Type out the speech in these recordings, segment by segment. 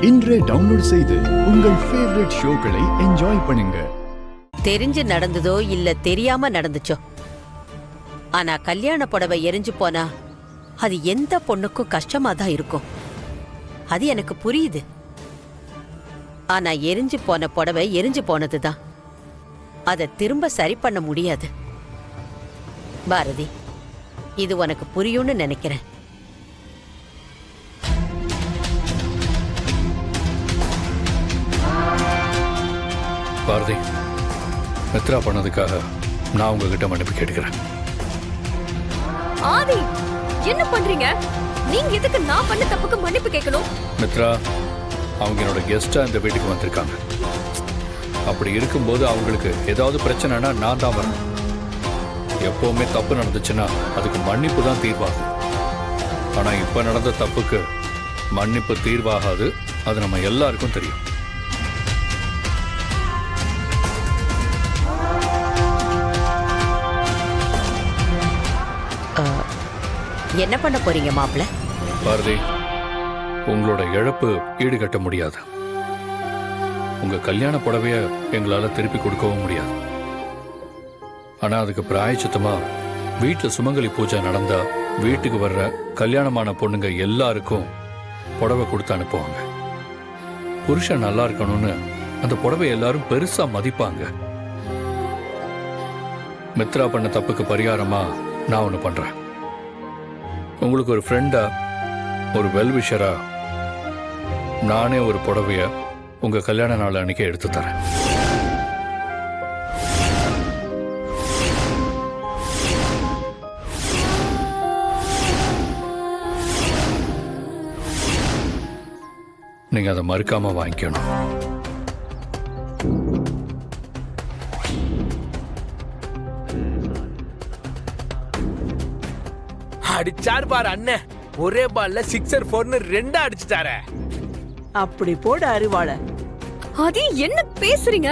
இன்றே டவுன்லோட் செய்து உங்கள் ஃபேவரட் ஷோக்களை என்ஜாய் பண்ணுங்க. தெரிஞ்சு நடந்ததோ இல்ல தெரியாம நடந்துச்சோ, ஆனா கல்யாண புடவை எரிஞ்சு போனா அது எந்த பொண்ணுக்கும் கஷ்டமா தான் இருக்கும். அது எனக்கு புரியுது. ஆனா எரிஞ்சு போன புடவை எரிஞ்சு போனதுதான். அதை திரும்ப சரி பண்ண முடியாது. பாரதி, இது உனக்கு புரியும்னு நினைக்கிறேன். பாரதி, மித்ரா பண்ணதுக்காக நான் உங்ககிட்ட மன்னிப்பு கேட்டுக்கிறேன். ஆதி, என்ன பண்றீங்க? நீங்க எதுக்கு நான் பண்ண தப்புக்கு மன்னிப்பு கேட்கணும்? மித்ரா அவங்க என்னோட கெஸ்டா இந்த வீட்டுக்கு வந்திருக்காங்க. அப்படி இருக்கும்போது அவங்களுக்கு ஏதாவது பிரச்சனைனா நான் தான் வரணும். எப்பவுமே தப்பு நடந்துச்சுன்னா அதுக்கு மன்னிப்பு தான் தீர்வாகும். ஆனா இப்ப நடந்த தப்புக்கு மன்னிப்பு தீர்வாகாது. அது நம்ம எல்லாருக்கும் தெரியும். என்ன பண்ண போறீங்க மாப்பிள்ள? பாரதி, உங்களோட இழப்பு ஈடுகட்ட முடியாது. உங்க கல்யாண புடவைய எங்களால திருப்பி கொடுக்கவும் முடியாது. ஆனா அதுக்கு பிராயச்சித்தமா வீட்டுல சுமங்கலி பூஜை நடந்தா வீட்டுக்கு வர்ற கல்யாணமான பொண்ணுங்க எல்லாருக்கும் புடவை கொடுத்து அனுப்புவாங்க. புருஷன் நல்லா இருக்கணும்னு அந்த புடவை எல்லாரும் பெருசா மதிப்பாங்க. மித்ரா பண்ண தப்புக்கு பரிகாரமா நான் ஒண்ணு பண்றேன். உங்களுக்கு ஒரு ஃப்ரெண்டா, ஒரு வெல்விஷரா நானே ஒரு புடவைய உங்க கல்யாண நாள் அன்னைக்கு எடுத்து தரேன். நீங்க அதை மறுக்காம வாங்கிக்கணும். அடிச்சார் பாரு அண்ணன், ஒரே பால்ல 6 4 2 அடிச்சுட்டாரே. அப்படி போட அறிவாள. ஆதி, என்ன பேசுறீங்க?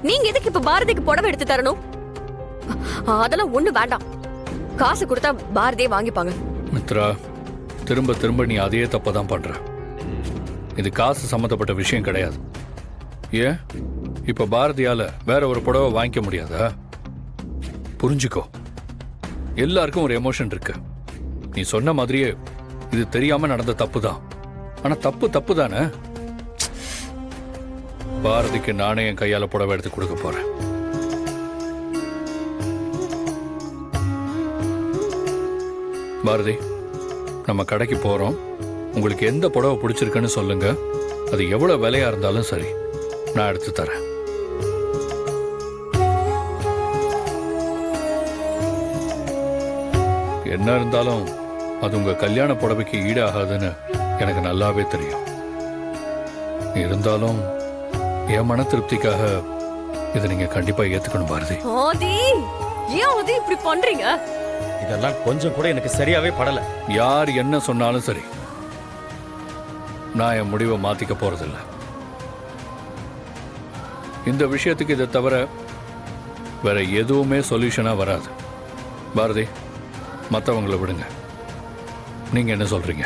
நீங்க எதுக்கு இப்ப பாரதிக்கு புடவை எடுத்து தரணும்? அதெல்லாம் ஒண்ணு வேண்டாம். காசு கொடுத்தா பாரதியே வாங்கிப்பாங்க. மித்ரா, திரும்ப திரும்ப நீ அதே தப்பதான் பண்ற. இது காசு சம்பந்தப்பட்ட விஷயம் கிடையாது. ஏன் இப்ப பாரதியால வேற ஒரு புடவை வாங்கிக்க முடியாதா? புரிஞ்சுக்கோ, எல்லாருக்கும் ஒரு எமோஷன் இருக்கு. நீ சொன்ன மாதிரியே இது தெரியாம நடந்த தப்பு தான். ஆனா தப்பு தப்பு தானே. பாரதிக்கு நானே என் கையால புடவை எடுத்து கொடுக்க போறேன். பாரதி, நம்ம கடைக்கு போறோம். உங்களுக்கு எந்த புடவை பிடிச்சிருக்குன்னு சொல்லுங்க. அது எவ்வளவு விலையா இருந்தாலும் சரி, நான் எடுத்து தரேன். என்ன இருந்தாலும் அது உங்க கல்யாண புடவைக்கு ஈடாகாதுன்னு எனக்கு நல்லாவே தெரியும். இருந்தாலும் என் மன திருப்திக்காக இதை நீங்க கண்டிப்பா ஏத்துக்கணும் பாரதி. ஆதி, ஏன் ஆதி இப்படி பண்றீங்க? இதெல்லாம் கொஞ்சம் கூட எனக்கு சரியாவே படல. யார் என்ன சொன்னாலும் சரி, நான் என் முடிவை மாத்திக்க போறதில்லை. இந்த விஷயத்துக்கு இதை தவிர வேற எதுவுமே சொல்யூஷனா வராது. பாரதி, மற்றவங்களை விடுங்க. நீங்க என்ன சொல்றீங்க?